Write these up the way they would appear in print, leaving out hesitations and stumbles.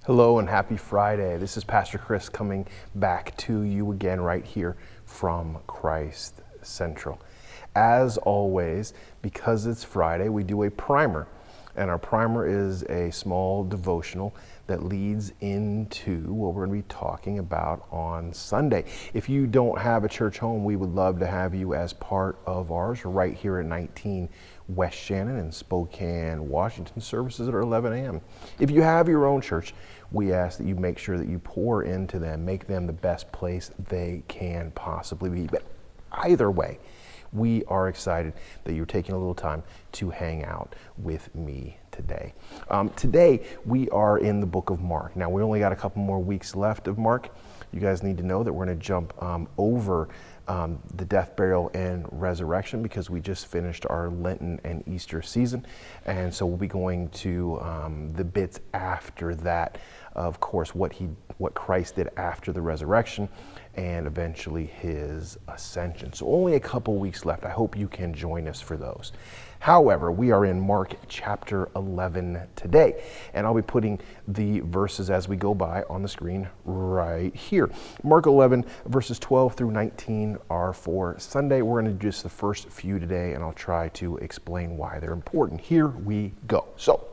Hello and happy Friday. This is Pastor Chris coming back to you again right here from Christ Central. As always, because it's Friday, we do a primer. And our primer is a small devotional that leads into what we're going to be talking about on Sunday. If you don't have a church home, we would love to have you as part of ours right here at 19 West Shannon in Spokane, Washington. Services at 11 a.m. If you have your own church, we ask that you make sure that you pour into them, make them the best place they can possibly be. But either way, we are excited that you're taking a little time to hang out with me today. Today, we are in the book of Mark. Now, we only got a couple more weeks left of Mark. You guys need to know that we're going to jump over the death, burial, and resurrection because we just finished our Lenten and Easter season. And so we'll be going to the bits after that, of course, what Christ did after the resurrection and eventually his ascension. So only a couple weeks left. I hope you can join us for those. However, we are in Mark chapter 11 today, and I'll be putting the verses as we go by on the screen right here. Mark 11, verses 12 through 19 are for Sunday. We're going to do just the first few today, and I'll try to explain why they're important. Here we go. So,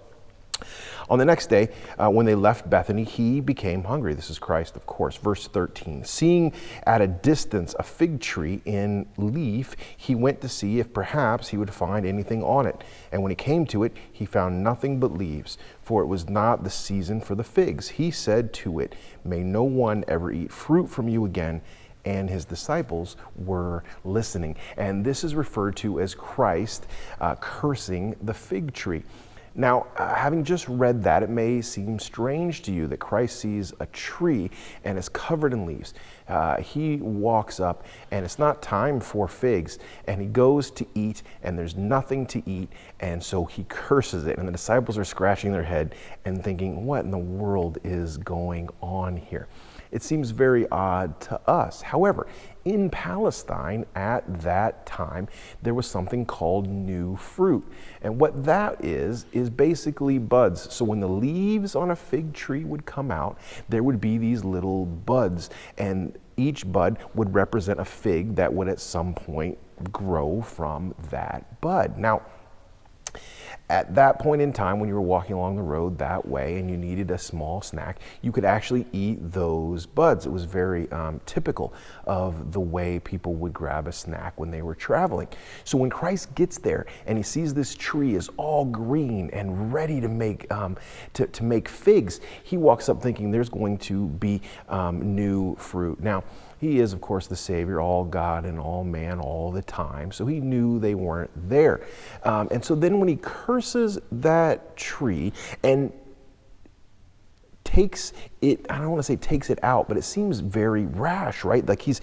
on the next day, when they left Bethany, he became hungry. This is Christ, of course. Verse 13, seeing at a distance a fig tree in leaf, he went to see if perhaps he would find anything on it. And when he came to it, he found nothing but leaves, for it was not the season for the figs. He said to it, may no one ever eat fruit from you again. And his disciples were listening. And this is referred to as Christ cursing the fig tree. Now, having just read that, it may seem strange to you that Christ sees a tree and it's covered in leaves. He walks up and it's not time for figs, and he goes to eat and there's nothing to eat, and so he curses it. And the disciples are scratching their head and thinking, what in the world is going on here? It seems very odd to us. However, in Palestine at that time, there was something called new fruit. And what that is basically buds. So when the leaves on a fig tree would come out, there would be these little buds. And each bud would represent a fig that would at some point grow from that bud. Now, at that point in time, when you were walking along the road that way and you needed a small snack, you could actually eat those buds. It was very typical of the way people would grab a snack when they were traveling. So when Christ gets there and he sees this tree is all green and ready to make figs, he walks up thinking there's going to be new fruit. Now, he is, of course, the Savior, all God and all man all the time. So he knew they weren't there. And so then when he curses that tree and takes it, I don't want to say takes it out, but it seems very rash, right? Like he's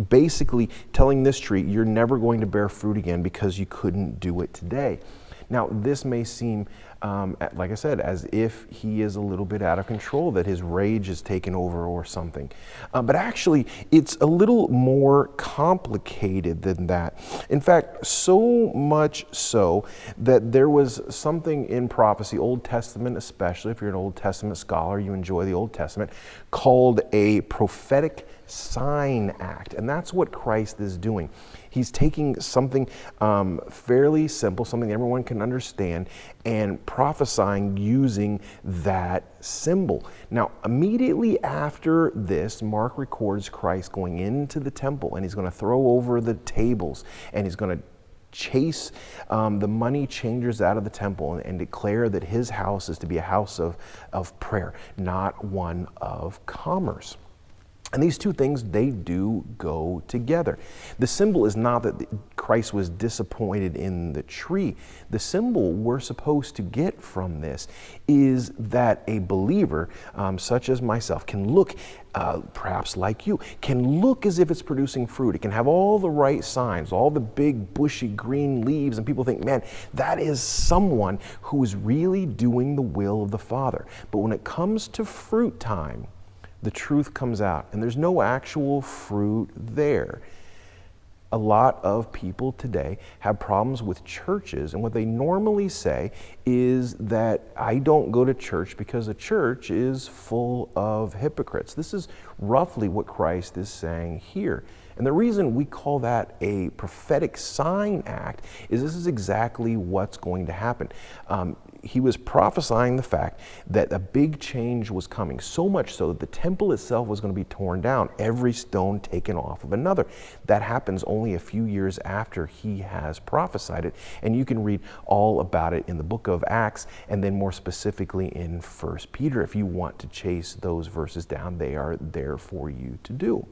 basically telling this tree, you're never going to bear fruit again because you couldn't do it today. Now, this may seem, like I said, as if he is a little bit out of control, that his rage is taken over or something. But actually, it's a little more complicated than that. In fact, so much so that there was something in prophecy, Old Testament especially, if you're an Old Testament scholar, you enjoy the Old Testament, called a prophetic sign act. And that's what Christ is doing. He's taking something fairly simple, something everyone can understand, and prophesying using that symbol. Now, immediately after this, Mark records Christ going into the temple, and he's going to throw over the tables, and he's going to chase the money changers out of the temple and declare that his house is to be a house of prayer, not one of commerce. And these two things, they do go together. The symbol is not that Christ was disappointed in the tree. The symbol we're supposed to get from this is that a believer, such as myself, can look, perhaps like you, can look as if it's producing fruit. It can have all the right signs, all the big bushy green leaves, and people think, man, that is someone who is really doing the will of the Father. But when it comes to fruit time, the truth comes out, and there's no actual fruit there. a lot of people today have problems with churches, and what they normally say is that I don't go to church because a church is full of hypocrites. This is roughly what Christ is saying here. And the reason we call that a prophetic sign act is this is exactly what's going to happen. He was prophesying the fact that a big change was coming, so much so that the temple itself was going to be torn down, every stone taken off of another. That happens only a few years after he has prophesied it, and you can read all about it in the book of Acts, and then more specifically in 1 Peter. If you want to chase those verses down, they are there for you to do.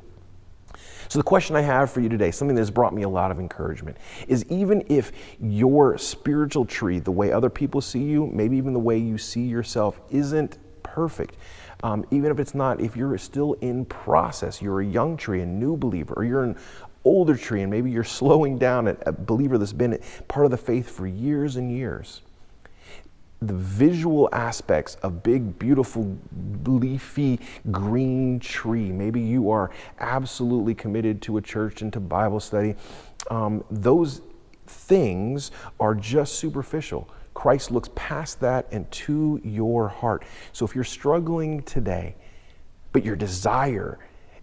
So the question I have for you today, something that's brought me a lot of encouragement, is even if your spiritual tree, the way other people see you, maybe even the way you see yourself, isn't perfect, even if it's not, if you're still in process, you're a young tree, a new believer, or you're an older tree and maybe you're slowing down, a believer that's been part of the faith for years and years, the visual aspects of big, beautiful, leafy, green tree. Maybe you are absolutely committed to a church and to Bible study. Those things are just superficial. Christ looks past that and to your heart. So if you're struggling today, but your desire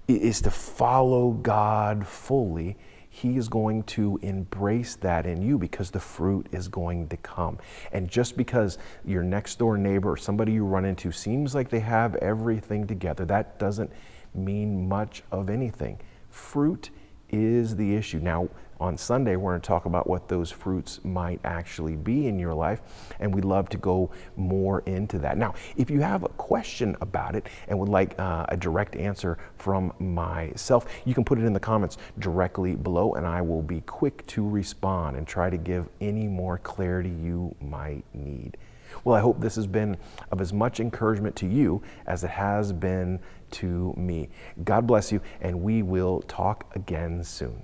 is to follow God fully, He is going to embrace that in you because the fruit is going to come. And just because your next door neighbor or somebody you run into seems like they have everything together, that doesn't mean much of anything. Fruit is the issue. Now, on Sunday, we're going to talk about what those fruits might actually be in your life, and we'd love to go more into that. Now, if you have a question about it and would like a direct answer from myself, you can put it in the comments directly below, and I will be quick to respond and try to give any more clarity you might need. Well, I hope this has been of as much encouragement to you as it has been to me. God bless you, and we will talk again soon.